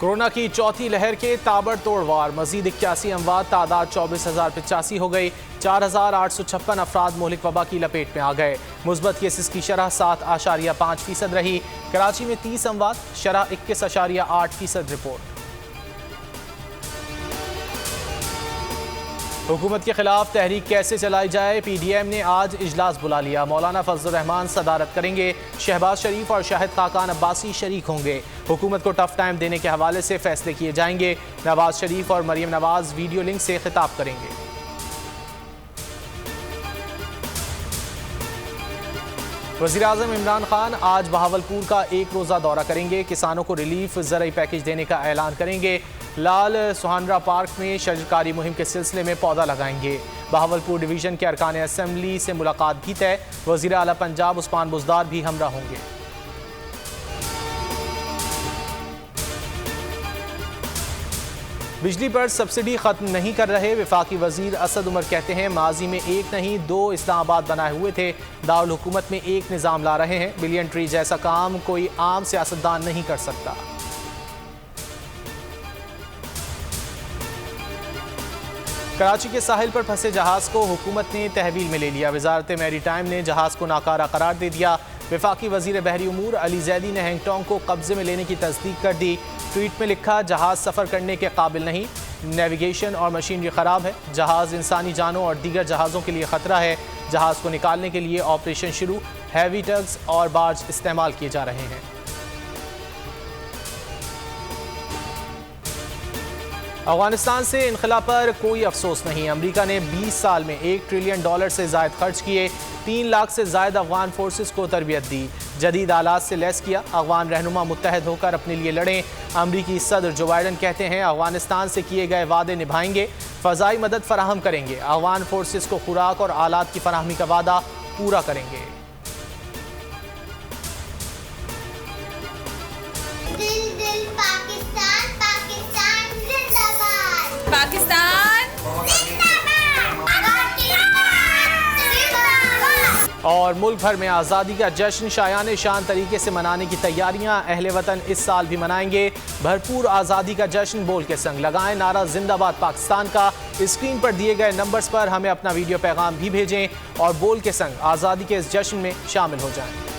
Corona की चौथी लहर के ताबड़तोड़ वार, मजीद 81 अमवात, तादाद 24,085 हो गई। 4,856 अफराद मोहलिक वबा की लपेट में आ गए। मुस्बत केसेस की शरह 7.5% रही। कराची में 30 अमवात, शरह 21.8% रिपोर्ट। हुकूमत के खिलाफ तहरीक कैसे चलाई जाए, PDM ने आज इजलास बुला लिया। मौलाना फजल रहमान सदारत करेंगे। शहबाज शरीफ और शाहिद खाकान अब्बासी शरीक होंगे। हुकूमत को टफ टाइम देने के हवाले से फैसले किए जाएंगे। नवाज शरीफ और मरियम नवाज वीडियो लिंक से खिताब करेंगे। वज़ीर आज़म इमरान खान आज बहावलपुर का एक रोज़ा दौरा करेंगे। किसानों को रिलीफ ज़रई पैकेज देने का ऐलान करेंगे। लाल सुहानरा पार्क में शजरकारी मुहिम के सिलसिले में पौधा लगाएंगे। बहावलपुर डिवीज़न के अरकान असम्बली से मुलाकात भी तय। वज़ीर आला पंजाब उस्मान बुज़दार भी हमरा होंगे। बिजली पर सब्सिडी खत्म नहीं कर रहे। वफाकी वजीर असद उमर कहते हैं माजी में एक नहीं 2 इस्लामाबाद बनाए हुए थे। दारुल हुकूमत में एक निज़ाम ला रहे हैं। बिलियन ट्री जैसा काम कोई आम सियासतदान नहीं कर सकता। कराची के साहिल पर फंसे जहाज को हुकूमत ने तहवील में ले लिया। वजारत मैरी टाइम ने जहाज को नाकारा करार दे दिया। वफाकी वजीर बहरी उमूर अली जैदी ने हैंगटोंग को कब्जे में लेने की तस्दीक कर दी। ट्वीट में लिखा, जहाज सफ़र करने के काबिल नहीं, नेविगेशन और मशीनरी ख़राब है। जहाज इंसानी जानों और दीगर जहाज़ों के लिए ख़तरा है। जहाज़ को निकालने के लिए ऑपरेशन शुरू। हैवी टग्स और बार्ज इस्तेमाल किए जा रहे हैं। अफगानिस्तान से इनखला पर कोई अफसोस नहीं। अमेरिका ने 20 साल में $1 ट्रिलियन से ज़ायद खर्च किए। 3 लाख से ज़ायद अफगान फोर्सेस को तरबियत दी। जदीद आलात से लैस किया। अफगान रहनुमा मुत्तहद होकर अपने लिए लड़ें। अमरीकी सदर जो बाइडन कहते हैं अफगानिस्तान से किए गए वादे निभाएंगे। फ़ज़ाई मदद फराहम करेंगे। अफगान फोर्सेस को खुराक और आलात की फराहमी का वादा पूरा करेंगे। और मुल्क भर में आज़ादी का जश्न शायान शान तरीके से मनाने की तैयारियां। अहले वतन इस साल भी मनाएंगे भरपूर आज़ादी का जश्न। बोल के संग लगाएं नारा जिंदाबाद पाकिस्तान का। स्क्रीन पर दिए गए नंबर्स पर हमें अपना वीडियो पैगाम भी भेजें और बोल के संग आज़ादी के इस जश्न में शामिल हो जाएं।